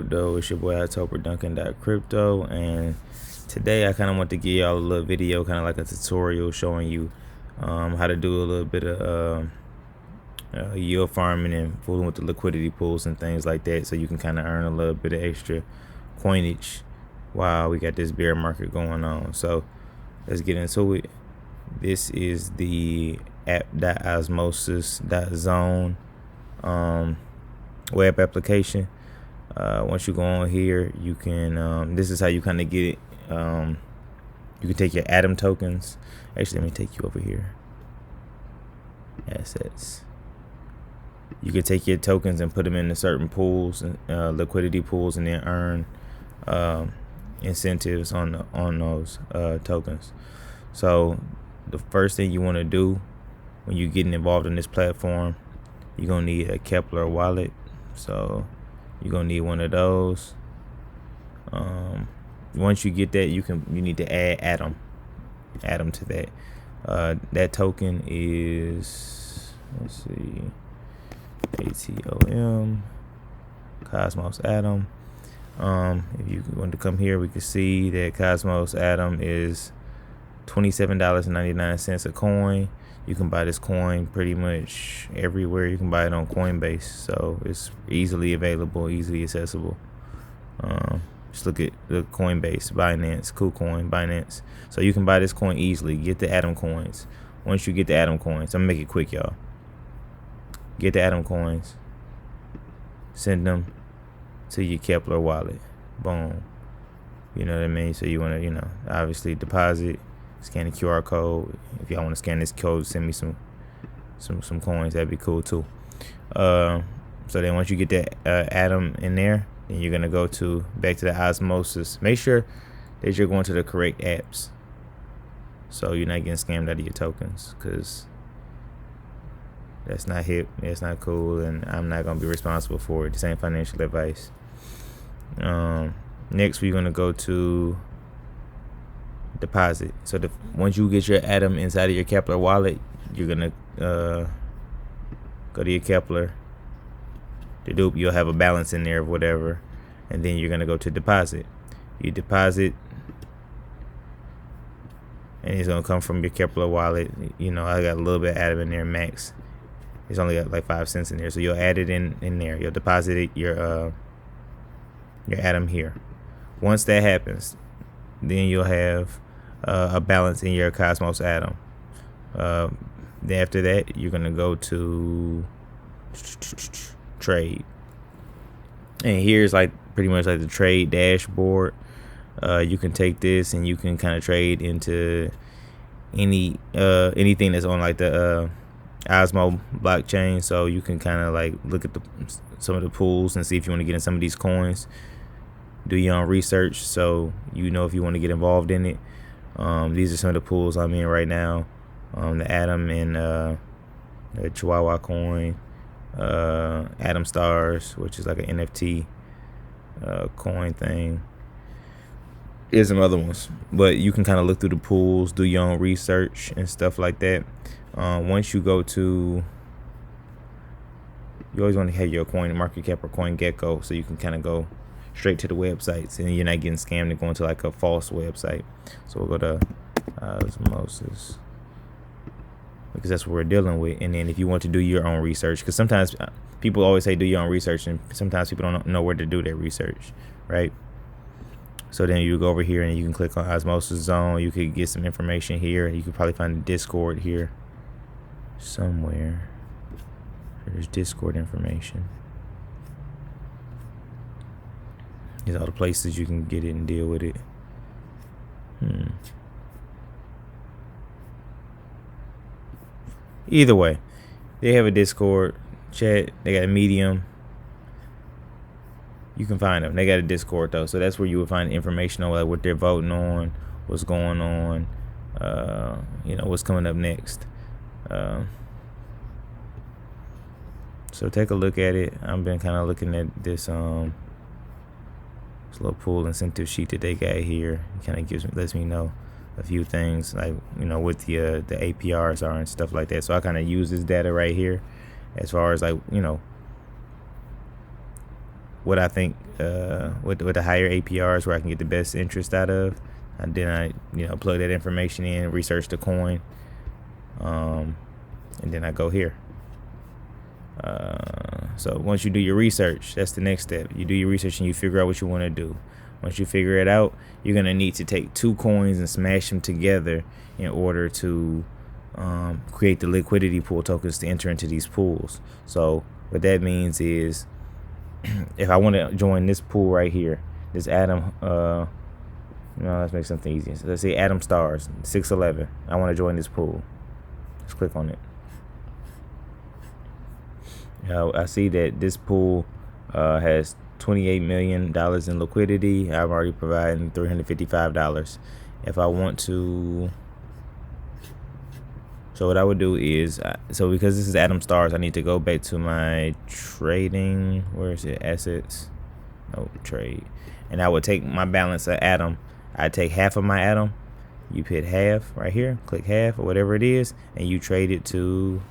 Crypto. It's your boy OctoberDuncan.Crypto, and today I kind of want to give y'all a little video, kind of like a tutorial showing you how to do a little bit of yield farming and fooling with the liquidity pools and things like that, so you can kind of earn a little bit of extra coinage while we got this bear market going on. So let's get into it. This is the app.osmosis.zone web application. Once you go on here, you can this is how you kind of get it. You can take your Atom tokens. Actually, let me take you over here. Assets. You can take your tokens and put them into certain pools, liquidity pools, and then earn incentives on those tokens. So the first thing you want to do when you're getting involved in this platform, you're gonna need a Kepler wallet. So you're gonna need one of those. Once you get that, you need to add Atom to that. That token is, let's see, ATOM Cosmos Atom. If you want to come here, we can see that Cosmos Atom is $27.99 a coin. You can buy this coin pretty much everywhere. You can buy it on Coinbase, so it's easily available, easily accessible. Just look at the Coinbase, Binance, KuCoin, Binance. So you can buy this coin easily. Get the Atom coins. Once you get the Atom coins, I'm gonna make it quick, y'all. Get the Atom coins, send them to your Kepler wallet. Boom. You know what I mean? So you want to, obviously deposit, scan the QR code. If y'all want to scan this code, send me some coins. That'd be cool too. So then once you get that Atom in there, then you're gonna go back to the Osmosis. Make sure that you're going to the correct apps, so you're not getting scammed out of your tokens, because that's not hip, that's not cool, and I'm not gonna be responsible for it. This ain't financial advice. Next, we're gonna go to deposit. So once you get your Atom inside of your Kepler wallet, you're gonna go to your Kepler. You'll have a balance in there of whatever, and then you're gonna go to deposit. You deposit, and it's gonna come from your Kepler wallet. I got a little bit of Atom in there, max. It's only got like 5 cents in there, so you'll add it in there. You'll deposit it, your Atom here. Once that happens, then you'll have a balance in your Cosmos Atom. Then after that, you're gonna go to trade, and here's like pretty much like the trade dashboard. You can take this and you can kind of trade into anything that's on like the Osmo blockchain. So you can kind of like look at some of the pools and see if you want to get in some of these coins. Do your own research, so if you want to get involved in it. These are some of the pools I'm in right now. The Atom and the Chihuahua coin, Atom Stars, which is like an NFT coin thing. There's some other ones, but you can kind of look through the pools, do your own research and stuff like that. Once you go to, you always want to have your coin market cap or coin gecko, so you can kind of go straight to the websites and you're not getting scammed and going to like a false website. So we'll go to Osmosis, because that's what we're dealing with. And then if you want to do your own research, because sometimes people always say do your own research, and sometimes people don't know where to do their research, right? So then you go over here and you can click on Osmosis Zone. You could get some information here. You could probably find a Discord here somewhere. There's Discord information. These are all the places you can get it and deal with it. Either way, they have a Discord chat. They got a Medium. You can find them. They got a Discord though, so that's where you will find information on like what they're voting on, what's going on, what's coming up next. So take a look at it. I've been kind of looking at this little pool incentive sheet that they got here. It kind of lets me know a few things, like what the APRs are and stuff like that. So I kind of use this data right here as far as like what what I think with the higher APRs where I can get the best interest out of. And then I plug that information in, research the coin, and then I go here. So once you do your research, that's the next step. You do your research and you figure out what you want to do. Once you figure it out, you're gonna need to take 2 coins and smash them together in order to create the liquidity pool tokens to enter into these pools. So what that means is, if I want to join this pool right here, this Atom, let's make something easier. So let's say Atom Stars 611. I want to join this pool. Let's click on it. I see that this pool has $28 million in liquidity. I'm already providing $355. If I want to, so what I would do is, so because this is Atom Stars, I need to go back to my trading. Where is it? Assets. No, trade. And I would take my balance of Atom. I take half of my Atom. You hit half right here. Click half or whatever it is, and you trade it to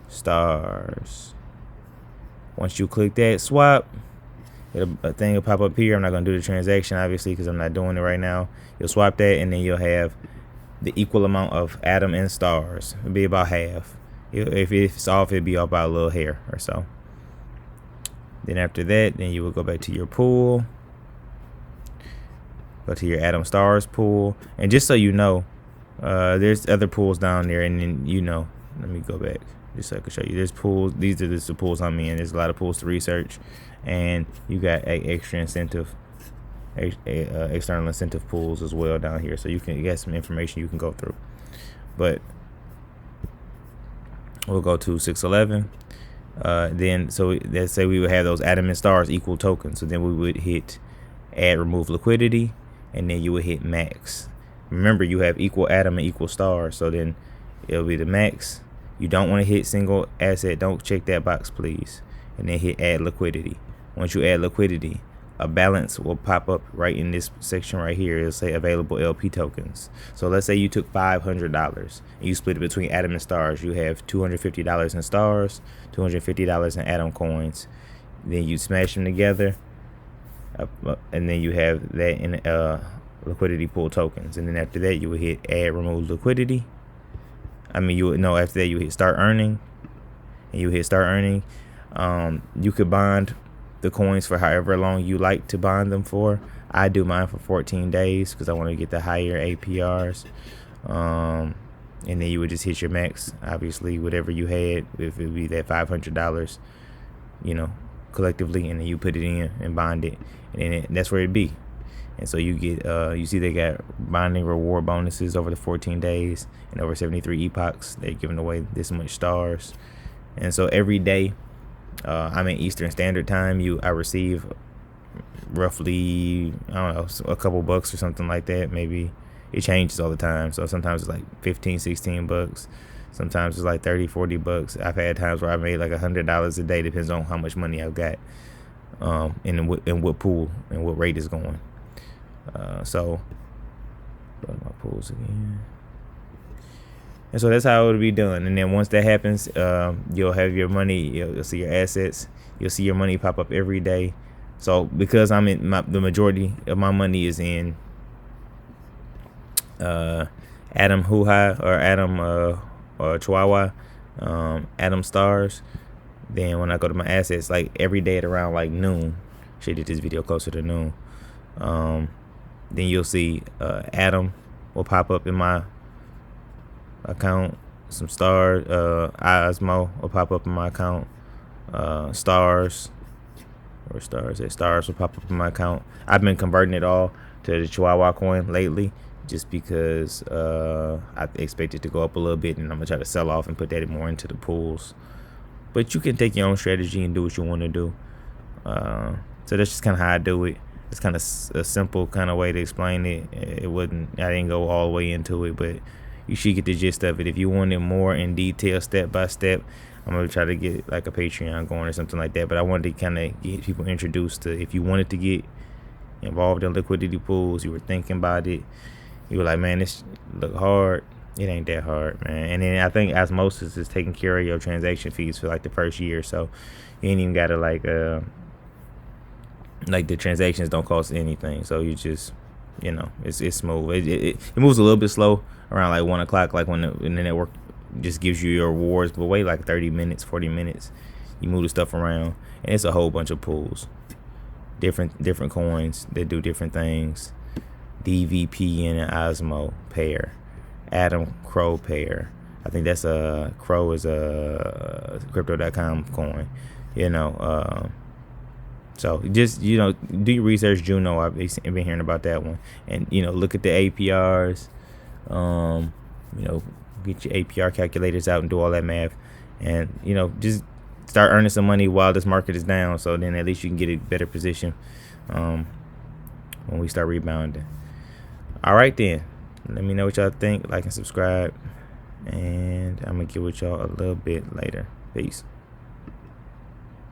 Stars. Once you click that swap, a thing will pop up here. I'm not going to do the transaction, obviously, because I'm not doing it right now. You'll swap that, and then you'll have the equal amount of Atom and Stars. It'll be about half. If it's off, it'll be off by a little hair or so. Then after that, then you will go back to your pool. Go to your Atom Stars pool. And just so you know, there's other pools down there, and then let me go back just so I can show you. There's pools. These are just the pools I'm in. There's a lot of pools to research, and you got extra incentive, external incentive pools as well down here. So you get some information you can go through. But we'll go to 611. Then so let's say we would have those Atom and Stars equal tokens. So then we would hit add remove liquidity, and then you would hit max. Remember, you have equal Atom and equal Stars, so then it'll be the max. You don't want to hit single asset. Don't check that box, please. And then hit add liquidity. Once you add liquidity, a balance will pop up right in this section right here. It'll say available LP tokens. So let's say you took $500 and you split it between Atom and Stars. You have $250 in Stars, $250 in Atom coins. Then you smash them together, and then you have that in liquidity pool tokens. And then after that, you will hit add remove liquidity. You would know after that you hit start earning, and you hit start earning. You could bond the coins for however long you like to bond them for. I do mine for 14 days because I want to get the higher APRs. And then you would just hit your max, obviously, whatever you had, if it would be that $500, collectively, and then you put it in and bond it, and then that's where it'd be. And so you get, you see they got bonding reward bonuses over the 14 days and over 73 epochs. They're giving away this much Stars. And so every day, I'm in Eastern Standard Time, I receive roughly, I don't know, a couple bucks or something like that. Maybe it changes all the time. So sometimes it's like 15, 16 bucks. Sometimes it's like 30, 40 bucks. I've had times where I made like $100 a day, depends on how much money I've got, and what pool and what rate is going. So go to my pools again. And so that's how it'll be done. And then once that happens, you'll have your money, you'll see your assets, you'll see your money pop up every day. So because I'm in the majority of my money is in Atom Hoo-Ha or Atom or Chihuahua, Atom Stars, then when I go to my assets, like every day at around like noon, should did this video closer to noon, then you'll see Atom will pop up in my account. Some Stars, Osmo will pop up in my account. Stars will pop up in my account. I've been converting it all to the Chihuahua coin lately, just because I expect it to go up a little bit, and I'm gonna try to sell off and put that more into the pools. But you can take your own strategy and do what you want to do. So that's just kind of how I do it. It's kind of a simple kind of way to explain it. I didn't go all the way into it, but you should get the gist of it. If you want it more in detail, step by step, I'm going to try to get like a Patreon going or something like that. But I wanted to kind of get people introduced to, if you wanted to get involved in liquidity pools, you were thinking about it, you were like, man, this look hard. It ain't that hard, man. And then I think Osmosis is taking care of your transaction fees for like the first year. So you ain't even got to like Like the transactions don't cost anything, so you just, it's smooth. It moves a little bit slow around like 1 o'clock, like when the network just gives you your rewards. But wait like 30 minutes, 40 minutes, you move the stuff around, and it's a whole bunch of pools, different coins that do different things. DVP and an Osmo pair, Atom Crow pair. I think that's a Crow is a Crypto.com coin, So just do your research. Juno, I've been hearing about that one, and look at the APRs. Get your APR calculators out and do all that math, and just start earning some money while this market is down. So then at least you can get a better position when we start rebounding. All right then, let me know what y'all think. Like and subscribe, and I'm gonna get with y'all a little bit later. Peace.